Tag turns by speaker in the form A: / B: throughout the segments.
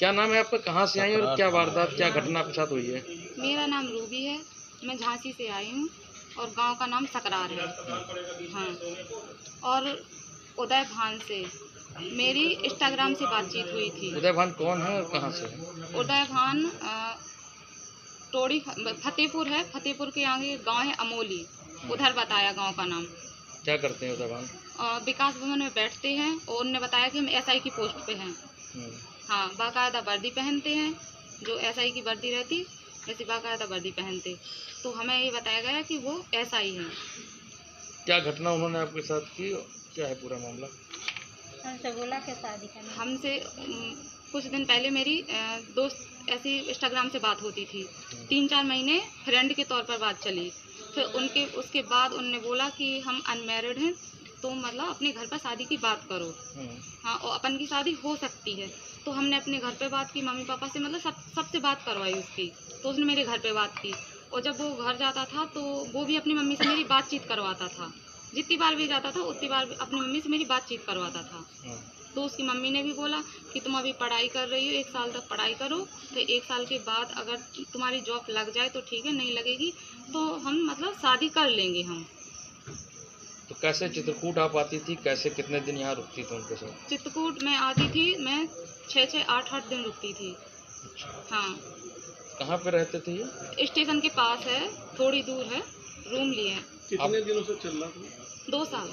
A: क्या नाम है आपका, कहाँ से आई और क्या वारदात, क्या घटना आपके साथ हुई है?
B: मेरा नाम रूबी है, मैं झांसी से आई हूँ और गांव का नाम सकरार है। हाँ, और उदय भान से मेरी इंस्टाग्राम से बातचीत हुई थी।
A: उदय भान कौन है और कहाँ से है?
B: उदय भान टोड़ी फतेहपुर है, फतेहपुर के आगे गांव है अमोली, उधर बताया गांव का नाम।
A: क्या करते हैं उदय भान?
B: विकास भवन में बैठते हैं और उन्होंने बताया कि हम एसआई की पोस्ट पे हैं। हाँ, बाकायदा वर्दी पहनते हैं, जो एसआई की वर्दी रहती वैसे बाकायदा वर्दी पहनते। तो हमें ये बताया गया कि वो एसआई हैं।
A: क्या घटना उन्होंने आपके साथ की, क्या है पूरा मामला?
B: हमसे बोला कि शादी करना। हमसे कुछ दिन पहले मेरी दोस्त ऐसी इंस्टाग्राम से बात होती थी, 3-4 महीने फ्रेंड के तौर पर बात चली। फिर उसके बाद उन्होंने बोला कि हम अनमैरिड हैं, तो मतलब अपने घर पर शादी की बात करो। हाँ, और अपन की शादी हो सकती है। तो हमने अपने घर पे बात की, मम्मी पापा से, मतलब सबसे बात करवाई उसकी। तो उसने मेरे घर पे बात की, और जब वो घर जाता था तो वो भी अपनी मम्मी से मेरी बातचीत करवाता था। जितनी बार भी जाता था उतनी बार अपनी मम्मी से मेरी बातचीत करवाता था। तो उसकी मम्मी ने भी बोला कि तुम अभी पढ़ाई कर रही हो, 1 साल तक पढ़ाई करो, तो 1 साल के बाद अगर तुम्हारी जॉब लग जाए तो ठीक है, नहीं लगेगी तो हम मतलब शादी कर लेंगे हम।
A: तो कैसे चित्रकूट आप आती थी, कैसे कितने दिन यहाँ रुकती थी उनके साथ?
B: चित्रकूट में आती थी, मैं 6-6, 8-8 दिन रुकती थी। हाँ।
A: कहाँ पे रहते थे ये?
B: स्टेशन के पास है, थोड़ी दूर है, रूम लिए हैं।
A: कितने
C: दिनों से चल रहा था?
B: 2 साल,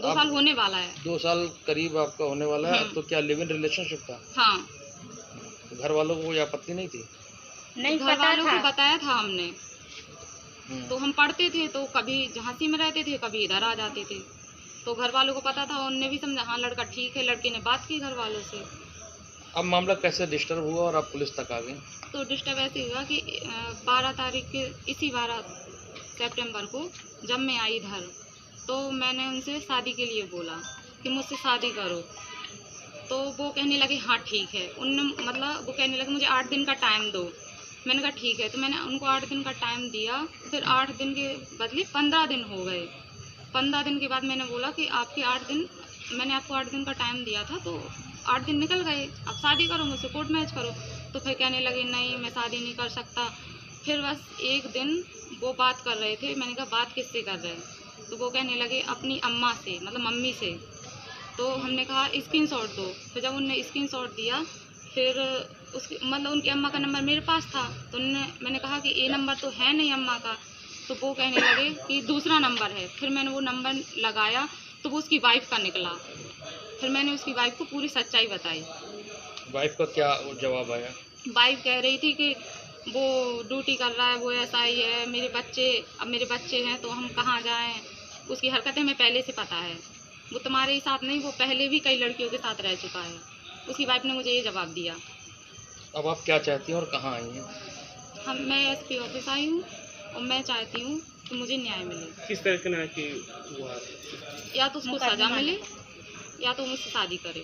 B: 2 साल होने वाला है।
A: 2 साल करीब आपका होने वाला है। तो क्या लिव इन रिलेशनशिप था?
B: हाँ।
A: तो घर वालों को कोई आपत्ति नहीं थी?
B: नहीं, घर वालों को बताया था हमने। तो हम पढ़ते थे, तो कभी झांसी में रहते थे, कभी इधर आ जाते थे। तो घर वालों को पता था, उनने भी समझा हाँ लड़का ठीक है। लड़के ने बात की घर वालों से।
A: अब मामला कैसे डिस्टर्ब हुआ और आप पुलिस तक आ गए?
B: तो डिस्टर्ब ऐसे हुआ कि 12 तारीख के, इसी 12 सितंबर को जब मैं आई इधर, तो मैंने उनसे शादी के लिए बोला कि मुझसे शादी करो। तो वो कहने लगे हाँ ठीक है। वो कहने लगे मुझे 8 दिन का टाइम दो। मैंने कहा ठीक है। तो मैंने उनको 8 दिन का टाइम दिया। फिर 8 दिन के बदले 15 दिन हो गए। 15 दिन के बाद मैंने बोला कि मैंने आपको 8 दिन का टाइम दिया था, तो 8 दिन निकल गए, अब शादी करो, मुझसे कोर्ट मैरिज करो। तो फिर कहने लगे नहीं, मैं शादी नहीं कर सकता। फिर बस एक दिन वो बात कर रहे थे, मैंने कहा बात किससे कर रहे हैं? तो वो कहने लगे अपनी अम्मा से, मतलब मम्मी से। तो हमने कहा स्क्रीनशॉट दो। फिर जब उनने स्क्रीनशॉट दिया, फिर उनकी अम्मा का नंबर मेरे पास था, तो मैंने कहा कि ये नंबर तो है नहीं अम्मा का। तो वो कहने लगे कि दूसरा नंबर है। फिर मैंने वो नंबर लगाया तो वो उसकी वाइफ का निकला। फिर मैंने उसकी वाइफ को पूरी सच्चाई बताई।
A: वाइफ का क्या जवाब आया?
B: वाइफ कह रही थी कि वो ड्यूटी कर रहा है, वो ऐसा ही है, अब मेरे बच्चे हैं तो हम कहाँ जाएं। उसकी हरकतें हमें पहले से पता है, वो तुम्हारे ही साथ नहीं, वो पहले भी कई लड़कियों के साथ रह चुका है। उसकी वाइफ ने मुझे ये जवाब दिया।
A: अब आप क्या चाहती हैं और कहाँ आई हैं?
B: मैं एसपी ऑफिस आई हूँ और मैं चाहती हूँ कि मुझे न्याय मिले।
C: किस तरह का न्याय की हुआ?
B: या तो उसको सजा मिले या तो मुझसे शादी करे।